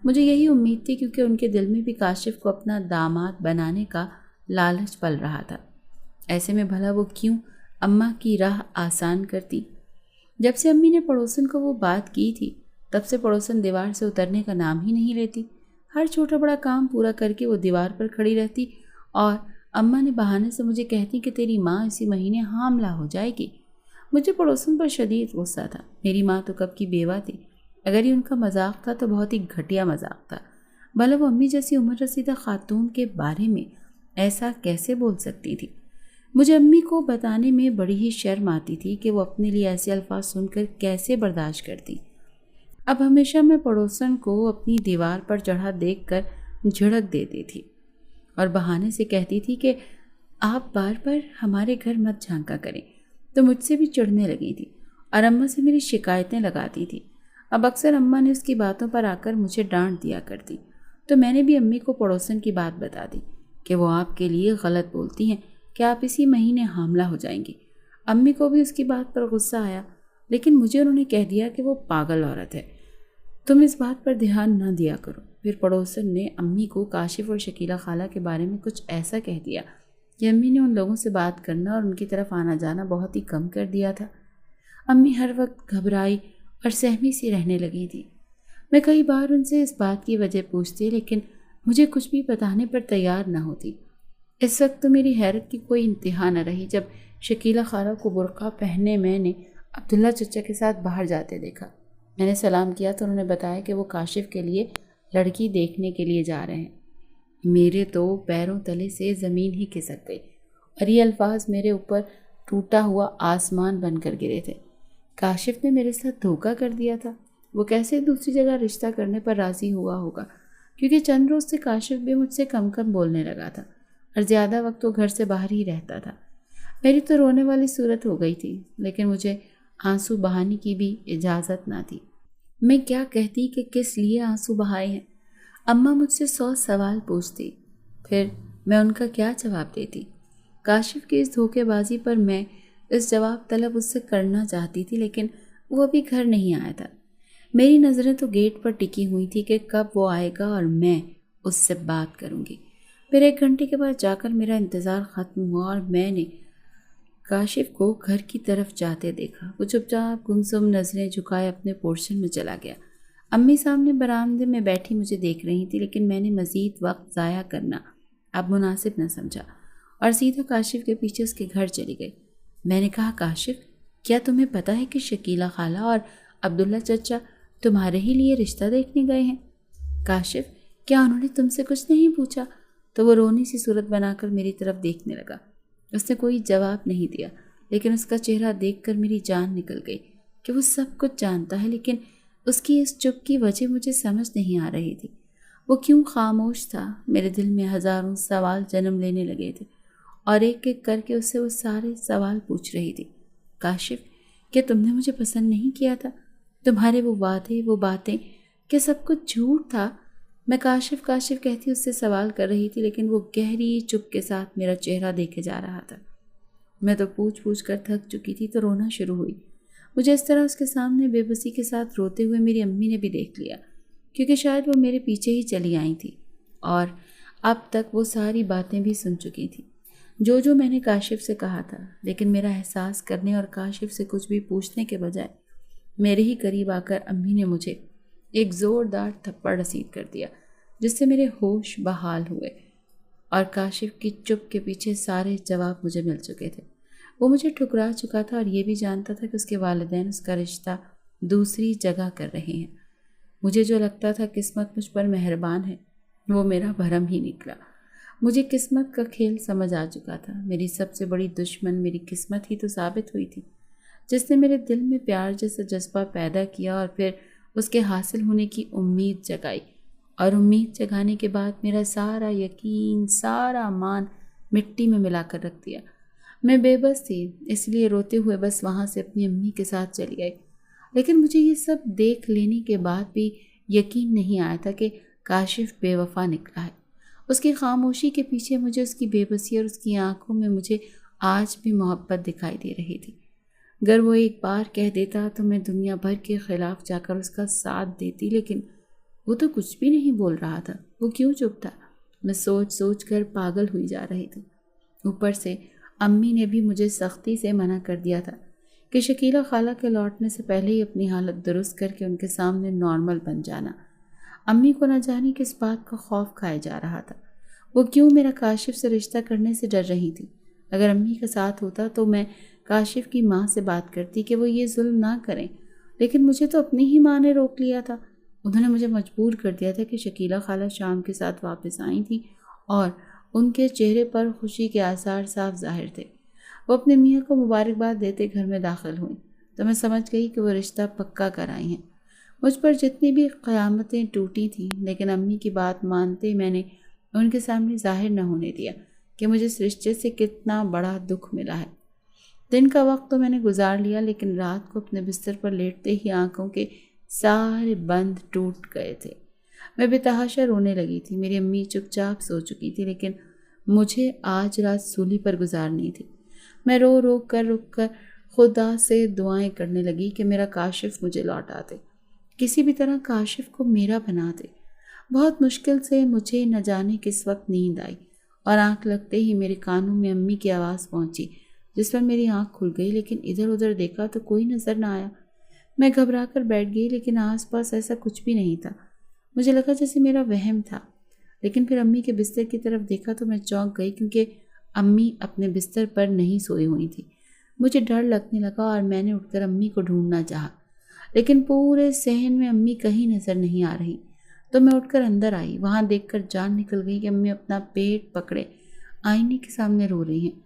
مجھے یہی امید تھی، کیونکہ ان کے دل میں بھی کاشف کو اپنا داماد بنانے کا لالچ پل رہا تھا۔ ایسے میں بھلا وہ کیوں اماں کی راہ آسان کرتی؟ جب سے امی نے پڑوسن کو وہ بات کی تھی، تب سے پڑوسن دیوار سے اترنے کا نام ہی نہیں لیتی۔ ہر چھوٹا بڑا کام پورا کر کے وہ دیوار پر کھڑی رہتی، اور اماں نے بہانے سے مجھے کہتی کہ تیری ماں اسی مہینے حاملہ ہو جائے گی۔ مجھے پڑوسن پر شدید غصہ تھا۔ میری ماں تو کب کی بیوہ تھی۔ اگر یہ ان کا مذاق تھا تو بہت ہی گھٹیا مذاق تھا۔ بھلا وہ امی جیسی عمر رسیدہ خاتون کے بارے میں ایسا کیسے بول سکتی تھی؟ مجھے امی کو بتانے میں بڑی ہی شرم آتی تھی کہ وہ اپنے لیے ایسے الفاظ سن کر کیسے برداشت کرتی۔ اب ہمیشہ میں پڑوسن کو اپنی دیوار پر چڑھا دیکھ کر جھڑک دیتی تھی اور بہانے سے کہتی تھی کہ آپ بار بار ہمارے گھر مت جھانکا کریں، تو مجھ سے بھی چڑھنے لگی تھی اور اماں سے میری شکایتیں لگاتی تھی۔ اب اکثر اماں نے اس کی باتوں پر آ کر مجھے ڈانٹ دیا کرتی، تو میں نے بھی امی کو پڑوسن کی بات بتا دی کہ وہ آپ کے لیے غلط بولتی ہیں کہ آپ اسی مہینے حاملہ ہو جائیں گی۔ امی کو بھی اس کی بات پر غصہ آیا، لیکن مجھے انہوں نے کہہ دیا کہ وہ پاگل عورت ہے، تم اس بات پر دھیان نہ دیا کرو۔ پھر پڑوسن نے امی کو کاشف اور شکیلہ خالہ کے بارے میں کچھ ایسا کہہ دیا کہ امی نے ان لوگوں سے بات کرنا اور ان کی طرف آنا جانا بہت ہی کم کر دیا تھا۔ امی ہر وقت گھبرائی اور سہمی سی رہنے لگی تھی۔ میں کئی بار ان سے اس بات کی وجہ پوچھتی، لیکن مجھے کچھ بھی بتانے پر تیار نہ ہوتی۔ اس وقت تو میری حیرت کی کوئی انتہا نہ رہی جب شکیلہ خالہ کو برقع پہنے میں نے عبداللہ چچا کے ساتھ باہر جاتے دیکھا۔ میں نے سلام کیا تو انہوں نے بتایا کہ وہ کاشف کے لیے لڑکی دیکھنے کے لیے جا رہے ہیں۔ میرے تو پیروں تلے سے زمین ہی کھسک گئی اور یہ الفاظ میرے اوپر ٹوٹا ہوا آسمان بن کر گرے تھے۔ کاشف نے میرے ساتھ دھوکہ کر دیا تھا۔ وہ کیسے دوسری جگہ رشتہ کرنے پر راضی ہوا ہوگا، کیونکہ چند روز سے کاشف بھی مجھ سے کم کم بولنے لگا تھا اور زیادہ وقت وہ گھر سے باہر ہی رہتا تھا۔ میری تو رونے والی صورت ہو گئی تھی، لیکن مجھے آنسو بہانے کی بھی اجازت نہ تھی۔ میں کیا کہتی کہ کس لیے آنسو بہائے ہیں؟ اماں مجھ سے 100 سوال پوچھتی، پھر میں ان کا کیا جواب دیتی؟ کاشف کی اس دھوکے بازی پر میں اس جواب طلب اس سے کرنا چاہتی تھی، لیکن وہ ابھی گھر نہیں آیا تھا۔ میری نظریں تو گیٹ پر ٹکی ہوئی تھی کہ کب وہ آئے گا اور میں اس سے بات کروں گی۔ پھر 1 گھنٹے کے بعد جا کر میرا انتظار ختم ہوا اور میں نے کاشف کو گھر کی طرف جاتے دیکھا۔ وہ چپ چاپ گمسم نظریں جھکائے اپنے پورشن میں چلا گیا۔ امی سامنے برآمدے میں بیٹھی مجھے دیکھ رہی تھی، لیکن میں نے مزید وقت ضائع کرنا اب مناسب نہ سمجھا اور سیدھا کاشف کے پیچھے اس کے گھر چلی گئی۔ میں نے کہا، کاشف، کیا تمہیں پتہ ہے کہ شکیلہ خالہ اور عبداللہ چچا تمہارے ہی لیے رشتہ دیکھنے گئے ہیں؟ کاشف، کیا انہوں نے تم سے کچھ نہیں پوچھا؟ تو وہ رونی سی صورت بنا کر میری طرف دیکھنے لگا۔ اس نے کوئی جواب نہیں دیا، لیکن اس کا چہرہ دیکھ کر میری جان نکل گئی کہ وہ سب کچھ جانتا ہے، لیکن اس کی اس چپ کی وجہ مجھے سمجھ نہیں آ رہی تھی۔ وہ کیوں خاموش تھا؟ میرے دل میں ہزاروں سوال جنم لینے لگے تھے اور ایک ایک کر کے اس سے وہ سارے سوال پوچھ رہی تھی۔ کاشف، کیا تم نے مجھے پسند نہیں کیا تھا؟ تمہارے وہ وعدے، وہ باتیں، کیا سب کچھ جھوٹ تھا؟ میں کاشف کاشف کہتی اس سے سوال کر رہی تھی، لیکن وہ گہری چپ کے ساتھ میرا چہرہ دیکھے جا رہا تھا۔ میں تو پوچھ پوچھ کر تھک چکی تھی تو رونا شروع ہوئی۔ مجھے اس طرح اس کے سامنے بے بسی کے ساتھ روتے ہوئے میری امی نے بھی دیکھ لیا، کیونکہ شاید وہ میرے پیچھے ہی چلی آئی تھی اور اب تک وہ ساری باتیں بھی سن چکی تھی جو میں نے کاشف سے کہا تھا۔ لیکن میرا احساس کرنے اور کاشف سے کچھ بھی پوچھنے کے بجائے میرے ہی قریب آ کر امی نے مجھے ایک زوردار تھپڑ رسید کر دیا، جس سے میرے ہوش بحال ہوئے اور کاشف کی چپ کے پیچھے سارے جواب مجھے مل چکے تھے۔ وہ مجھے ٹھکرا چکا تھا اور یہ بھی جانتا تھا کہ اس کے والدین اس کا رشتہ دوسری جگہ کر رہے ہیں۔ مجھے جو لگتا تھا قسمت مجھ پر مہربان ہے، وہ میرا بھرم ہی نکلا۔ مجھے قسمت کا کھیل سمجھ آ چکا تھا۔ میری سب سے بڑی دشمن میری قسمت ہی تو ثابت ہوئی تھی، جس نے میرے دل میں پیار جیسا جذبہ پیدا کیا اور پھر اس کے حاصل ہونے کی امید جگائی، اور امید جگانے کے بعد میرا سارا یقین، سارا مان مٹی میں ملا کر رکھ دیا۔ میں بے بس تھی، اس لیے روتے ہوئے بس وہاں سے اپنی امی کے ساتھ چلی آئی۔ لیکن مجھے یہ سب دیکھ لینے کے بعد بھی یقین نہیں آیا تھا کہ کاشف بے وفا نکلا ہے۔ اس کی خاموشی کے پیچھے مجھے اس کی بے بسی اور اس کی آنکھوں میں مجھے آج بھی محبت دکھائی دے رہی تھی۔ اگر وہ ایک بار کہہ دیتا تو میں دنیا بھر کے خلاف جا کر اس کا ساتھ دیتی، لیکن وہ تو کچھ بھی نہیں بول رہا تھا۔ وہ کیوں چپ تھا؟ میں سوچ سوچ کر پاگل ہوئی جا رہی تھی۔ اوپر سے امی نے بھی مجھے سختی سے منع کر دیا تھا کہ شکیلہ خالہ کے لوٹنے سے پہلے ہی اپنی حالت درست کر کے ان کے سامنے نارمل بن جانا۔ امی کو نہ جانے کس بات کا خوف کھائے جا رہا تھا۔ وہ کیوں میرا کاشف سے رشتہ کرنے سے ڈر رہی تھی؟ اگر امی کا ساتھ ہوتا تو میں کاشف کی ماں سے بات کرتی کہ وہ یہ ظلم نہ کریں، لیکن مجھے تو اپنی ہی ماں نے روک لیا تھا۔ انہوں نے مجھے مجبور کر دیا تھا کہ شکیلہ خالہ شام کے ساتھ واپس آئی تھیں اور ان کے چہرے پر خوشی کے آثار صاف ظاہر تھے۔ وہ اپنے میاں کو مبارکباد دیتے گھر میں داخل ہوئیں تو میں سمجھ گئی کہ وہ رشتہ پکا کر آئی ہیں۔ مجھ پر جتنی بھی قیامتیں ٹوٹی تھیں، لیکن امی کی بات مانتے میں نے ان کے سامنے ظاہر نہ ہونے دیا کہ مجھے اس رشتے سے کتنا بڑا دکھ ملا ہے۔ دن کا وقت تو میں نے گزار لیا، لیکن رات کو اپنے بستر پر لیٹتے ہی آنکھوں کے سارے بند ٹوٹ گئے تھے۔ میں بے تحاشا رونے لگی تھی۔ میری امی چپ چاپ سو چکی تھی، لیکن مجھے آج رات سولی پر گزارنی تھی۔ میں رک کر خدا سے دعائیں کرنے لگی کہ میرا کاشف مجھے لوٹا دے، کسی بھی طرح کاشف کو میرا بنا دے۔ بہت مشکل سے مجھے نہ جانے کس وقت نیند آئی اور آنکھ لگتے ہی میرے کانوں میں امی کی آواز پہنچی، جس پر میری آنکھ کھل گئی، لیکن ادھر ادھر دیکھا تو کوئی نظر نہ آیا۔ میں گھبرا کر بیٹھ گئی، لیکن آس پاس ایسا کچھ بھی نہیں تھا۔ مجھے لگا جیسے میرا وہم تھا، لیکن پھر امی کے بستر کی طرف دیکھا تو میں چونک گئی، کیونکہ امی اپنے بستر پر نہیں سوئی ہوئی تھی۔ مجھے ڈر لگنے لگا اور میں نے اٹھ کر امی کو ڈھونڈنا چاہا، لیکن پورے صحن میں امی کہیں نظر نہیں آ رہی۔ تو میں اٹھ کر اندر آئی۔ وہاں دیکھ کر جان نکل گئی کہ امی اپنا پیٹ پکڑے آئینے کے سامنے رو رہی ہیں۔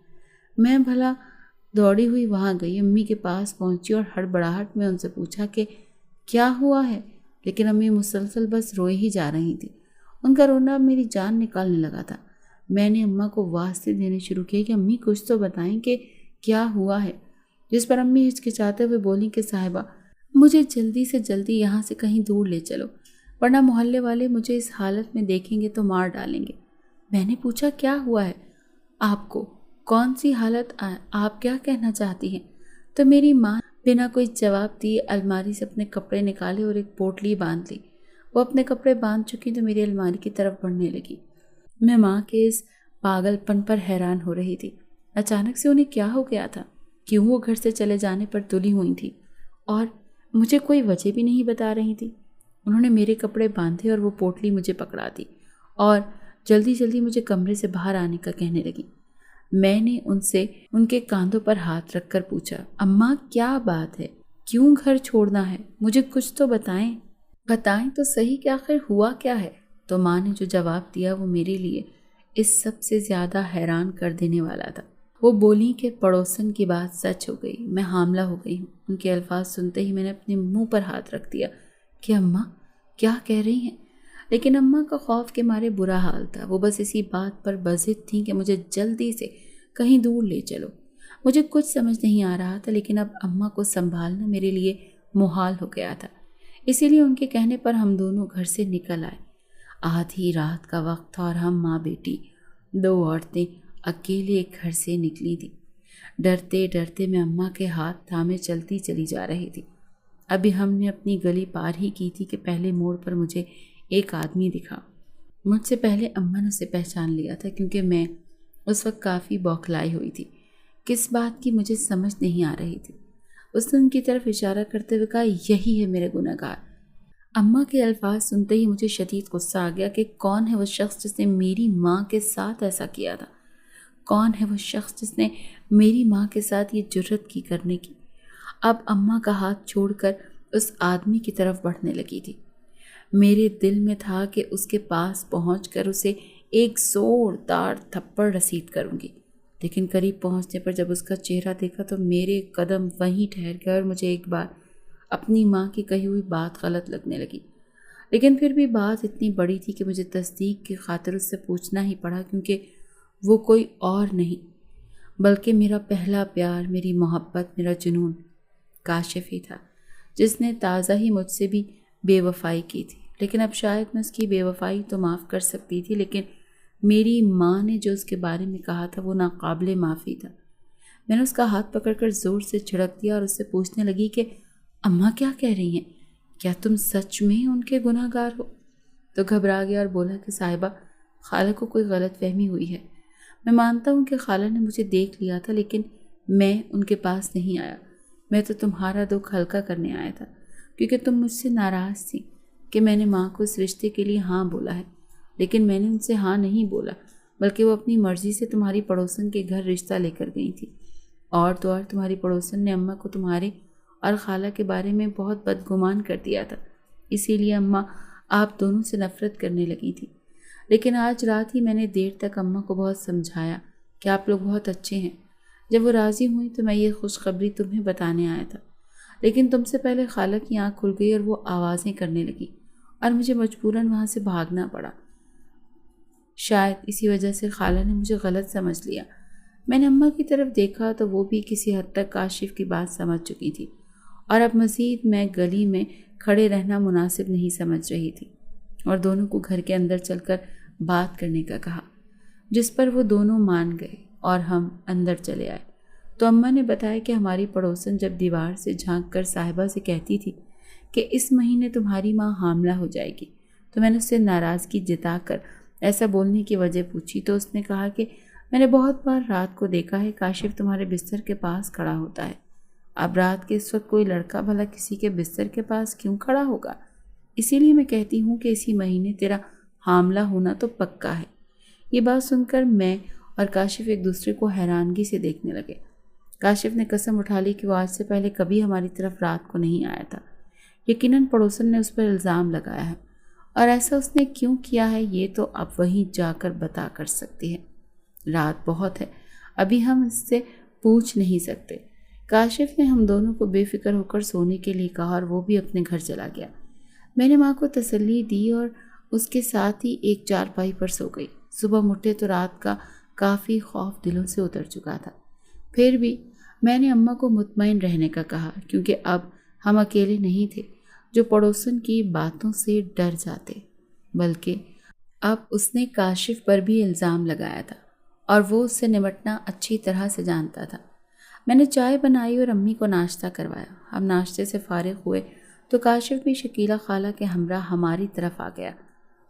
میں بھلا دوڑی ہوئی وہاں گئی، امی کے پاس پہنچی اور ہڑبڑاہٹ میں ان سے پوچھا کہ کیا ہوا ہے، لیکن امی مسلسل بس روئے ہی جا رہی تھی۔ ان کا رونا اب میری جان نکالنے لگا تھا۔ میں نے اماں کو واسطے دینے شروع کیا کہ امی کچھ تو بتائیں کہ کیا ہوا ہے، جس پر امی ہچکچاتے ہوئے بولیں کہ صاحبہ مجھے جلدی سے جلدی یہاں سے کہیں دور لے چلو، ورنہ محلے والے مجھے اس حالت میں دیکھیں گے تو مار ڈالیں گے۔ میں نے پوچھا کیا ہوا ہے آپ کو، کون سی حالت، آپ کیا کہنا چاہتی ہیں؟ تو میری ماں بنا کوئی جواب دیے الماری سے اپنے کپڑے نکالے اور ایک پوٹلی باندھ لی۔ وہ اپنے کپڑے باندھ چکی تو میری الماری کی طرف بڑھنے لگی۔ میں ماں کے اس پاگل پن پر حیران ہو رہی تھی۔ اچانک سے انہیں کیا ہو گیا تھا؟ کیوں وہ گھر سے چلے جانے پر تلی ہوئی تھی اور مجھے کوئی وجہ بھی نہیں بتا رہی تھی؟ انہوں نے میرے کپڑے باندھے اور وہ پوٹلی مجھے پکڑا دی اور جلدی جلدی مجھے کمرے سے باہر آنے کا کہنے لگی۔ میں نے ان سے ان کے کاندھوں پر ہاتھ رکھ کر پوچھا، اماں کیا بات ہے؟ کیوں گھر چھوڑنا ہے؟ مجھے کچھ تو بتائیں تو صحیح کہ آخر ہوا کیا ہے؟ تو ماں نے جو جواب دیا وہ میرے لیے اس سب سے زیادہ حیران کر دینے والا تھا۔ وہ بولی کہ پڑوسن کی بات سچ ہو گئی، میں حاملہ ہو گئی ہوں۔ ان کے الفاظ سنتے ہی میں نے اپنے منہ پر ہاتھ رکھ دیا کہ اماں کیا کہہ رہی ہیں؟ لیکن اماں کا خوف کے مارے برا حال تھا۔ وہ بس اسی بات پر بضد تھیں کہ مجھے جلدی سے کہیں دور لے چلو۔ مجھے کچھ سمجھ نہیں آ رہا تھا، لیکن اب اماں کو سنبھالنا میرے لیے محال ہو گیا تھا۔ اسی لیے ان کے کہنے پر ہم دونوں گھر سے نکل آئے۔ آدھی رات کا وقت تھا اور ہم ماں بیٹی 2 عورتیں اکیلے گھر سے نکلی تھیں۔ ڈرتے ڈرتے میں اماں کے ہاتھ تھامے چلتی چلی جا رہی تھی۔ ابھی ہم نے اپنی گلی پار ہی کی تھی کہ پہلے موڑ پر مجھے ایک آدمی دکھا۔ مجھ سے پہلے اماں نے اسے پہچان لیا تھا کیونکہ میں اس وقت کافی بوکھلائی ہوئی تھی۔ کس بات کی مجھے سمجھ نہیں آ رہی تھی۔ اس نے ان کی طرف اشارہ کرتے ہوئے کہا، یہی ہے میرے گنہگار۔ اماں کے الفاظ سنتے ہی مجھے شدید غصہ آ گیا کہ کون ہے وہ شخص جس نے میری ماں کے ساتھ ایسا کیا تھا؟ کون ہے وہ شخص جس نے میری ماں کے ساتھ یہ جرت کی کرنے کی؟ اب اماں کا ہاتھ چھوڑ کر اس آدمی کی طرف بڑھنے لگی تھی۔ میرے دل میں تھا کہ اس کے پاس پہنچ کر اسے ایک زوردار تھپڑ رسید کروں گی، لیکن قریب پہنچنے پر جب اس کا چہرہ دیکھا تو میرے قدم وہیں ٹھہر گئے اور مجھے ایک بار اپنی ماں کی کہی ہوئی بات غلط لگنے لگی۔ لیکن پھر بھی بات اتنی بڑی تھی کہ مجھے تصدیق کی خاطر اس سے پوچھنا ہی پڑا، کیونکہ وہ کوئی اور نہیں بلکہ میرا پہلا پیار، میری محبت، میرا جنون کاشف ہی تھا، جس نے تازہ ہی مجھ سے بھی بے وفائی کی تھی۔ لیکن اب شاید میں اس کی بے وفائی تو معاف کر سکتی تھی، لیکن میری ماں نے جو اس کے بارے میں کہا تھا وہ ناقابل معافی تھا۔ میں نے اس کا ہاتھ پکڑ کر زور سے جھڑک دیا اور اس سے پوچھنے لگی کہ اماں کیا کہہ رہی ہیں؟ کیا تم سچ میں ان کے گناہ گار ہو؟ تو گھبرا گیا اور بولا کہ صاحبہ، خالہ کو کوئی غلط فہمی ہوئی ہے۔ میں مانتا ہوں کہ خالہ نے مجھے دیکھ لیا تھا، لیکن میں ان کے پاس نہیں آیا۔ میں تو تمہارا دکھ ہلکا کرنے آیا تھا، کیونکہ تم مجھ سے ناراض تھی کہ میں نے ماں کو اس رشتے کے لیے ہاں بولا ہے۔ لیکن میں نے ان سے ہاں نہیں بولا، بلکہ وہ اپنی مرضی سے تمہاری پڑوسن کے گھر رشتہ لے کر گئی تھی۔ اور تو اور تمہاری پڑوسن نے اماں کو تمہارے اور خالہ کے بارے میں بہت بدگمان کر دیا تھا، اسی لیے اماں آپ دونوں سے نفرت کرنے لگی تھی۔ لیکن آج رات ہی میں نے دیر تک اماں کو بہت سمجھایا کہ آپ لوگ بہت اچھے ہیں۔ جب وہ راضی ہوئی تو میں یہ خوشخبری تمہیں بتانے آیا تھا، لیکن تم سے پہلے خالہ کی آنکھ کھل گئی اور وہ آوازیں کرنے لگی اور مجھے مجبوراً وہاں سے بھاگنا پڑا۔ شاید اسی وجہ سے خالہ نے مجھے غلط سمجھ لیا۔ میں نے اماں کی طرف دیکھا تو وہ بھی کسی حد تک کاشف کی بات سمجھ چکی تھی، اور اب مزید میں گلی میں کھڑے رہنا مناسب نہیں سمجھ رہی تھی، اور دونوں کو گھر کے اندر چل کر بات کرنے کا کہا، جس پر وہ دونوں مان گئے اور ہم اندر چلے آئے۔ تو اماں نے بتایا کہ ہماری پڑوسن جب دیوار سے جھانک کر صاحبہ سے کہتی تھی کہ اس مہینے تمہاری ماں حاملہ ہو جائے گی، تو میں نے اس سے ناراضگی جتا کر ایسا بولنے کی وجہ پوچھی، تو اس نے کہا کہ میں نے بہت بار رات کو دیکھا ہے کاشف تمہارے بستر کے پاس کھڑا ہوتا ہے۔ اب رات کے اس وقت کوئی لڑکا بھلا کسی کے بستر کے پاس کیوں کھڑا ہوگا؟ اسی لیے میں کہتی ہوں کہ اسی مہینے تیرا حاملہ ہونا تو پکا ہے۔ یہ بات سن کر میں اور کاشف ایک دوسرے کو حیرانگی سے دیکھنے لگے۔ کاشف نے قسم اٹھا لی کہ وہ آج سے پہلے کبھی ہماری طرف رات کو نہیں آیا تھا۔ یقیناً پڑوسن نے اس پر الزام لگایا ہے، اور ایسا اس نے کیوں کیا ہے یہ تو اب وہیں جا کر بتا کر سکتی ہے۔ رات بہت ہے، ابھی ہم اس سے پوچھ نہیں سکتے۔ کاشف نے ہم دونوں کو بے فکر ہو کر سونے کے لیے کہا اور وہ بھی اپنے گھر چلا گیا۔ میں نے ماں کو تسلی دی اور اس کے ساتھ ہی ایک چارپائی پر سو گئی۔ صبح مٹے تو رات کا کافی خوف دلوں سے اتر چکا تھا۔ پھر بھی میں نے اماں کو مطمئن رہنے کا کہا، کیونکہ اب ہم اکیلے نہیں تھے جو پڑوسن کی باتوں سے ڈر جاتے، بلکہ اب اس نے کاشف پر بھی الزام لگایا تھا اور وہ اس سے نمٹنا اچھی طرح سے جانتا تھا۔ میں نے چائے بنائی اور امی کو ناشتہ کروایا۔ ہم ناشتے سے فارغ ہوئے تو کاشف بھی شکیلہ خالہ کے ہمراہ ہماری طرف آ گیا۔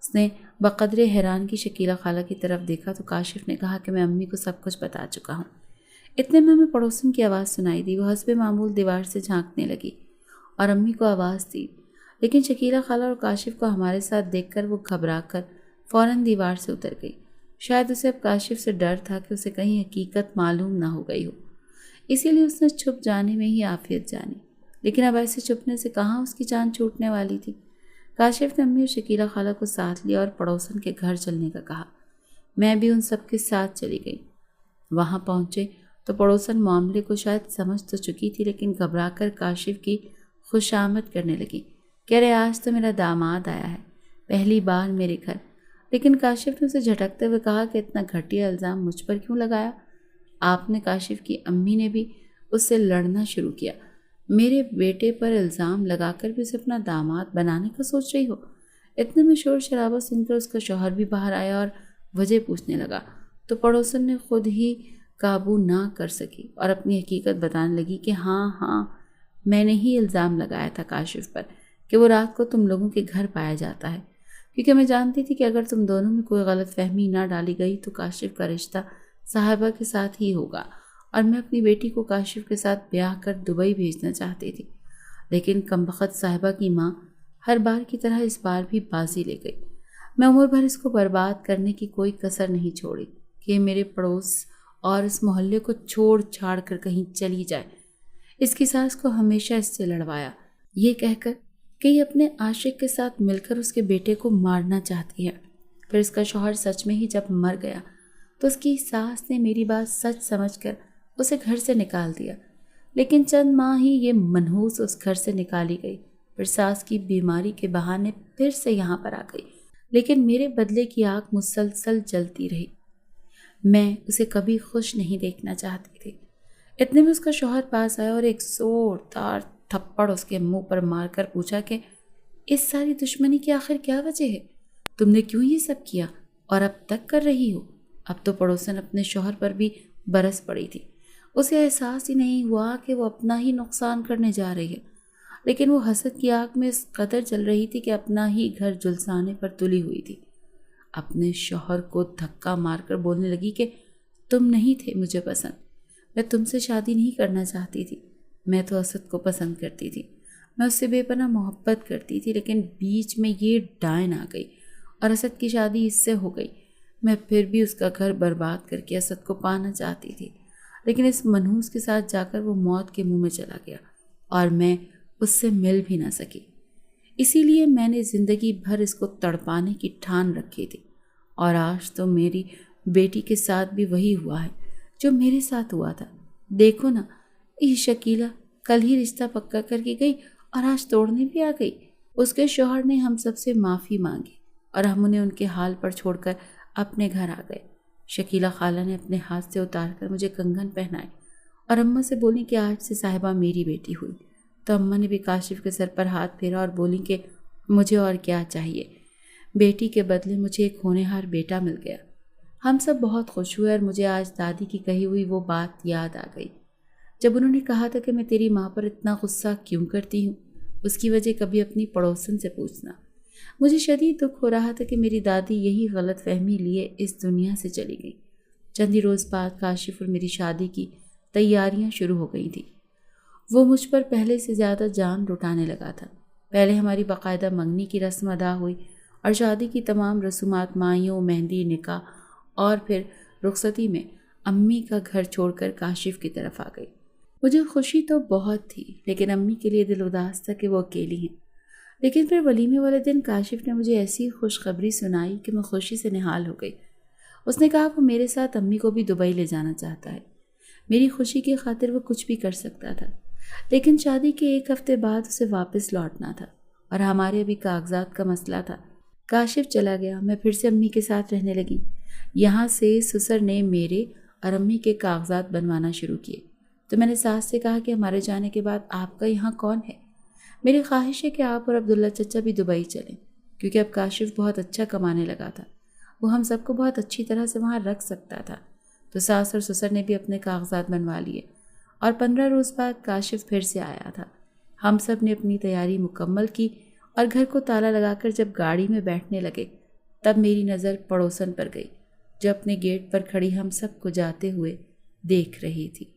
اس نے بقدر حیرانگی شکیلہ خالہ کی طرف دیکھا تو کاشف نے کہا کہ میں امی کو سب کچھ بتا چکا ہوں۔ اتنے میں ہمیں پڑوسن کی آواز سنائی دی۔ وہ حسب معمول دیوار سے جھانکنے لگی اور امی کو آواز دی، لیکن شکیلہ خالہ اور کاشف کو ہمارے ساتھ دیکھ کر وہ گھبرا کر فوراً دیوار سے اتر گئی۔ شاید اسے اب کاشف سے ڈر تھا کہ اسے کہیں حقیقت معلوم نہ ہو گئی ہو، اسی لیے اس نے چھپ جانے میں ہی عافیت جانی، لیکن اب ایسے چھپنے سے کہاں اس کی جان چھوٹنے والی تھی۔ کاشف نے امی اور شکیلہ خالہ کو ساتھ لیا اور پڑوسن کے گھر چلنے کا کہا۔ میں بھی ان سب کے ساتھ چلی گئی۔ وہاں پہنچے تو پڑوسن معاملے کو شاید سمجھ تو چکی تھی، لیکن گھبرا کر کاشف کی خوشامد کرنے لگی۔ کہہ رہے آج تو میرا داماد آیا ہے، پہلی بار میرے گھر۔ لیکن کاشف نے اسے جھٹکتے ہوئے کہا کہ اتنا گھٹیا الزام مجھ پر کیوں لگایا؟ آپ نے؟ کاشف کی امی نے بھی اس سے لڑنا شروع کیا۔ میرے بیٹے پر الزام لگا کر بھی اسے اپنا داماد بنانے کا سوچ رہی ہو؟ اتنے میں شور شرابہ سن کر اس کا شوہر بھی باہر آیا اور وجہ پوچھنے لگا، تو پڑوسن نے خود ہی قابو نہ کر سکی اور اپنی حقیقت بتانے لگی کہ ہاں میں نے ہی الزام لگایا تھا کاشف پر کہ وہ رات کو تم لوگوں کے گھر پایا جاتا ہے، کیونکہ میں جانتی تھی کہ اگر تم دونوں میں کوئی غلط فہمی نہ ڈالی گئی تو کاشف کا رشتہ صاحبہ کے ساتھ ہی ہوگا، اور میں اپنی بیٹی کو کاشف کے ساتھ بیاہ کر دبئی بھیجنا چاہتی تھی۔ لیکن کمبخت صاحبہ کی ماں ہر بار کی طرح اس بار بھی بازی لے گئی۔ میں عمر بھر اس کو برباد کرنے کی کوئی کسر نہیں چھوڑی کہ میرے پڑوس اور اس محلے کو چھوڑ چھاڑ کر کہیں چلی جائے۔ اس کی ساس کو ہمیشہ اس سے لڑوایا، یہ کہہ کر کہ یہ اپنے عاشق کے ساتھ مل کر اس کے بیٹے کو مارنا چاہتی ہے۔ پھر اس کا شوہر سچ میں ہی جب مر گیا تو اس کی ساس نے میری بات سچ سمجھ کر اسے گھر سے نکال دیا، لیکن چند ماہ ہی یہ منحوس اس گھر سے نکالی گئی۔ پھر ساس کی بیماری کے بہانے پھر سے یہاں پر آ گئی، لیکن میرے بدلے کی آگ مسلسل جلتی رہی۔ میں اسے کبھی خوش نہیں دیکھنا چاہتی تھی۔ اتنے میں اس کا شوہر پاس آیا اور ایک زوردار تھپڑ اس کے منہ پر مار کر پوچھا کہ اس ساری دشمنی کی آخر کیا وجہ ہے؟ تم نے کیوں یہ سب کیا اور اب تک کر رہی ہو؟ اب تو پڑوسن اپنے شوہر پر بھی برس پڑی تھی۔ اسے احساس ہی نہیں ہوا کہ وہ اپنا ہی نقصان کرنے جا رہی ہے، لیکن وہ حسد کی آگ میں اس قدر جل رہی تھی کہ اپنا ہی گھر جلسانے پر تلی ہوئی تھی۔ اپنے شوہر کو دھکا مار کر بولنے لگی کہ تم نہیں تھے مجھے پسند، میں تم سے شادی نہیں کرنا چاہتی تھی، میں تو اسد کو پسند کرتی تھی، میں اس سے بے پناہ محبت کرتی تھی، لیکن بیچ میں یہ ڈائن آ گئی اور اسد کی شادی اس سے ہو گئی۔ میں پھر بھی اس کا گھر برباد کر کے اسد کو پانا چاہتی تھی، لیکن اس منحوس کے ساتھ جا کر وہ موت کے منہ میں چلا گیا اور میں اس سے مل بھی نہ سکی۔ اسی لیے میں نے زندگی بھر اس کو تڑپانے کی ٹھان رکھی تھی، اور آج تو میری بیٹی کے ساتھ بھی وہی ہوا ہے جو میرے ساتھ ہوا تھا۔ دیکھو نا، یہ شکیلہ کل ہی رشتہ پکا کر کے گئی اور آج توڑنے بھی آ گئی۔ اس کے شوہر نے ہم سب سے معافی مانگی اور ہم انہیں ان کے حال پر چھوڑ کر اپنے گھر آ گئے۔ شکیلہ خالہ نے اپنے ہاتھ سے اتار کر مجھے کنگن پہنائے اور اماں سے بولی کہ آج سے صاحبہ میری بیٹی ہوئی۔ تو اماں نے بھی کاشف کے سر پر ہاتھ پھیرا اور بولی کہ مجھے اور کیا چاہیے، بیٹی کے بدلے مجھے ایک ہونہار بیٹا مل گیا۔ ہم سب بہت خوش ہوئے اور مجھے آج دادی کی کہی ہوئی وہ بات یاد آ گئی جب انہوں نے کہا تھا کہ میں تیری ماں پر اتنا غصہ کیوں کرتی ہوں، اس کی وجہ کبھی اپنی پڑوسن سے پوچھنا۔ مجھے شدید دکھ ہو رہا تھا کہ میری دادی یہی غلط فہمی لیے اس دنیا سے چلی گئی۔ چند ہی روز بعد کاشف اور میری شادی کی تیاریاں شروع ہو گئی تھیں۔ وہ مجھ پر پہلے سے زیادہ جان لٹانے لگا تھا۔ پہلے ہماری باقاعدہ منگنی کی رسم ادا ہوئی اور شادی کی تمام رسومات، مائیوں، مہندی، نکاح، اور پھر رخصتی میں امی کا گھر چھوڑ کر کاشف کی طرف آ گئی۔ مجھے خوشی تو بہت تھی، لیکن امی کے لیے دل اداس تھا کہ وہ اکیلی ہیں۔ لیکن پھر ولیمے والے دن کاشف نے مجھے ایسی خوشخبری سنائی کہ میں خوشی سے نہال ہو گئی۔ اس نے کہا وہ میرے ساتھ امی کو بھی دبئی لے جانا چاہتا ہے۔ میری خوشی کی خاطر وہ کچھ بھی کر سکتا تھا، لیکن شادی کے ایک ہفتے بعد اسے واپس لوٹنا تھا اور ہمارے ابھی کاغذات کا مسئلہ تھا۔ کاشف چلا گیا، میں پھر سے امی کے ساتھ رہنے لگی۔ یہاں سے سسر نے میرے اور امی کے کاغذات بنوانا شروع کیے، تو میں نے ساس سے کہا کہ ہمارے جانے کے بعد آپ کا یہاں کون ہے؟ میری خواہش ہے کہ آپ اور عبداللہ چچا بھی دبئی چلیں، کیونکہ اب کاشف بہت اچھا کمانے لگا تھا، وہ ہم سب کو بہت اچھی طرح سے وہاں رکھ سکتا تھا۔ تو ساس اور سسر نے بھی اپنے کاغذات بنوا لیے اور 15 روز بعد کاشف پھر سے آیا تھا۔ ہم سب نے اپنی تیاری مکمل کی اور گھر کو تالا لگا کر جب گاڑی میں بیٹھنے لگے تب میری نظر پڑوسن پر گئی جو اپنے گیٹ پر کھڑی ہم سب کو جاتے ہوئے دیکھ رہی تھی۔